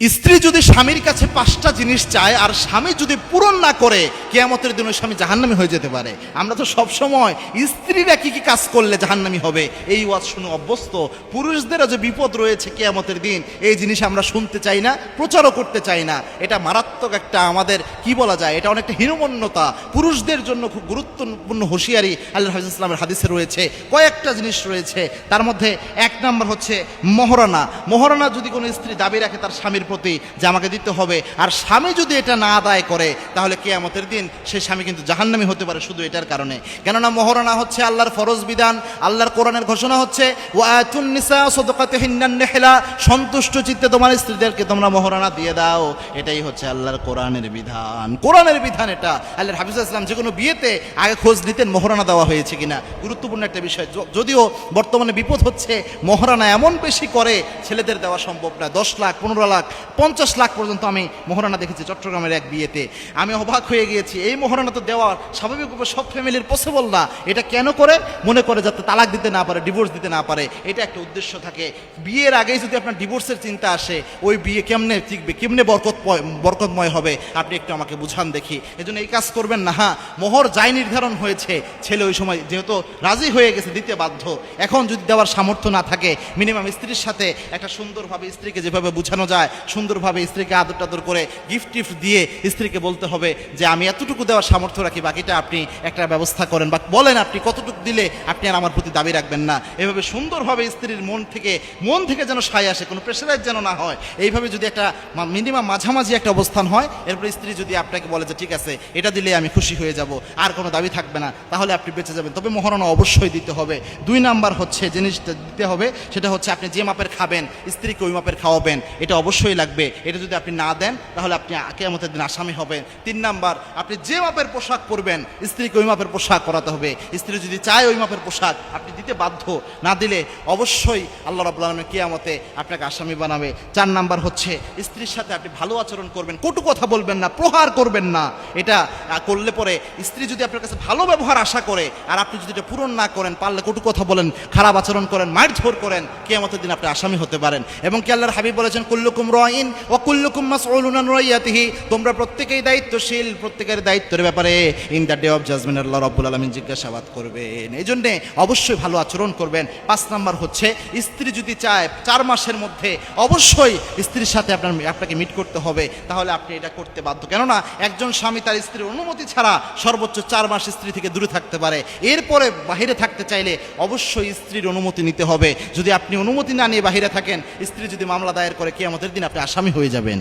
স্ত্রী যদি স্বামীর কাছে 5টা জিনিস চায় আর স্বামী যদি পূরণ না করে কিয়ামতের দিনে স্বামী জাহান্নামী হয়ে যেতে পারে। আমরা তো সব সময় স্ত্রীরা কি কি কাজ করলে জাহান্নামী হবে এই ওয়াজ শুনে অভ্যস্ত। পুরুষদেরও যে বিপদ রয়েছে কিয়ামতের দিন এই জিনিস আমরা শুনতে চাই না, প্রচারও করতে চাই না। এটা মারাত্মক একটা আমাদের কি বলা যায়, এটা অনেকটা হীনমন্যতা। পুরুষদের জন্য খুব গুরুত্বপূর্ণ হুঁশিয়ারি আল্লাহ হাফিজ ইসলামের হাদিসে রয়েছে। কয়েকটা জিনিস রয়েছে, তার মধ্যে 1 নম্বর হচ্ছে মহারণা। মহারণা যদি কোনো স্ত্রী দাবি রাখে তার স্বামীর প্রতি যে আমাকে দিতে হবে, আর স্বামী যদি এটা না আদায় করে তাহলে কিয়ামতের দিন সে স্বামী কিন্তু জাহান্নামী হতে পারে শুধু এটার কারণে। কেননা মহারণা হচ্ছে আল্লাহর ফরজ বিধান। আল্লাহর কোরআনের ঘোষণা হচ্ছে ওয়াতুন নিসা সাদাকাতিহিন্নান নিহলা, সন্তুষ্ট চিত্তে তোমার স্ত্রীদেরকে তোমরা মহারণা দিয়ে দাও। এটাই হচ্ছে আল্লাহর কোরআনের বিধান। কোরআনের বিধান এটা। আল্লাহর হাফিজ ইসলাম যে কোনো বিয়েতে আগে খোঁজ নিতেন মহারণা দেওয়া হয়েছে কিনা, গুরুত্বপূর্ণ একটা বিষয়। যদিও বর্তমানে বিপদ হচ্ছে মহারণা এমন বেশি করে ছেলেদের দেওয়া সম্ভব না। 10 লাখ, 15 লাখ, 50 লাখ পর্যন্ত আমি মহারণা দেখেছি চট্টগ্রামের এক বিয়েতে। আমি অবাক হয়ে গিয়েছি। এই মহারণা তো দেওয়া স্বাভাবিকভাবে সব ফ্যামিলির পসিবল না। এটা কেন করে? মনে করে যাতে তালাক দিতে না পারে, ডিভোর্স দিতে না পারে, এটা একটা উদ্দেশ্য থাকে। বিয়ের আগেই যদি আপনার ডিভোর্সের চিন্তা আসে, ওই বিয়ে কেমনে টিকবে, কেমনে বরকতময় হবে, আপনি একটু আমাকে বুঝান দেখি। এজন্য এই কাজ করবেন না। হ্যাঁ, মোহর যাই নির্ধারণ হয়েছে, ছেলে ওই সময় যেহেতু রাজি হয়ে গেছে দিতে বাধ্য। এখন যদি দেওয়ার সামর্থ্য না থাকে, মিনিমাম স্ত্রীর সাথে একটা সুন্দরভাবে স্ত্রীকে যেভাবে বুঝানো যায়, সুন্দরভাবে স্ত্রীকে আদর টাদর করে গিফট টিফট দিয়ে স্ত্রীকে বলতে হবে যে আমি এতটুকু দেওয়ার সামর্থ্য রাখি, বাকিটা আপনি একটা ব্যবস্থা করেন, বা বলেন আপনি কতটুকু দিলে আপনি আর আমার প্রতি দাবি রাখবেন না। এভাবে সুন্দরভাবে স্ত্রীর মন থেকে যেন সায় আসে, কোনো প্রেশারাইজ যেন না হয়। এইভাবে যদি একটা মিনিমাম মাঝামাঝি একটা অবস্থান হয়, এরপরে স্ত্রী যদি আপনাকে বলে যে ঠিক আছে এটা দিলে আমি খুশি হয়ে যাব, আর কোনো দাবি থাকবে না, তাহলে আপনি বেঁচে যাবেন। তবে মহারণা অবশ্যই দিতে হবে। 2 নাম্বার হচ্ছে জিনিসটা দিতে হবে, সেটা হচ্ছে আপনি যে মাপের খাবেন স্ত্রীকে ওই মাপের খাওয়াবেন, এটা অবশ্যই লাগবে। এটা যদি আপনি না দেন তাহলে আপনি কিয়ামতের দিন আসামি হবেন। 3 নাম্বার, আপনি যে মাপের পোশাক পরবেন স্ত্রীকে ওই মাপের পোশাক পরাতে হবে। স্ত্রী যদি চায় ওই মাপের পোশাক, আপনি দিতে বাধ্য। না দিলে অবশ্যই আল্লাহ রাব্বুল আলামিন কিয়ামতে আপনাকে আসামি বানাবে। 4 নাম্বার হচ্ছে স্ত্রীর সাথে আপনি ভালো আচরণ করবেন, কটু কথা বলবেন না, প্রহার করবেন না। এটা করলে পরে স্ত্রী যদি আপনার কাছে ভালো ব্যবহার আশা করে আর আপনি যদি এটা পূরণ না করেন, পারলে কটু কথা বলেন, খারাপ আচরণ করেন, মারধর করেন, কিয়ামতের দিন আপনি আসামি হতে পারেন। এবং কি আল্লাহর হাবিব বলেছেন কুল্লুকুম রাইন ওয়া কুল্লুকুম মাসউলুন আন রাইয়াতিহি, তোমরা প্রত্যেকেই দায়িত্বশীল, প্রত্যেকের দায়িত্বের ব্যাপারে in the day of judgement আল্লাহ রাব্বুল আলামিন জিজ্ঞাসাবাদ করবেন। এই জন্যে অবশ্যই ভালো আচরণ করবেন। 5 নাম্বার হচ্ছে স্ত্রী যদি চায় 4 মাসের মধ্যে অবশ্যই স্ত্রীর সাথে আপনাকে মিট করতে হবে, তাহলে আপনি এটা করতে বাধ্য। কেননা একজন স্বামী তার স্ত্রীর অনুমতি ছাড়া সর্বোচ্চ 4 মাস স্ত্রী থেকে দূরে থাকতে পারে। এরপরে বাহিরে থাকতে চাইলে অবশ্যই স্ত্রীর অনুমতি নিতে হবে। যদি আপনি অনুমতি না নিয়ে বাহিরে থাকেন, স্ত্রী যদি মামলা দায়ের করে কিয়ামতের দিন আপনি আসামি হয়ে যাবেন।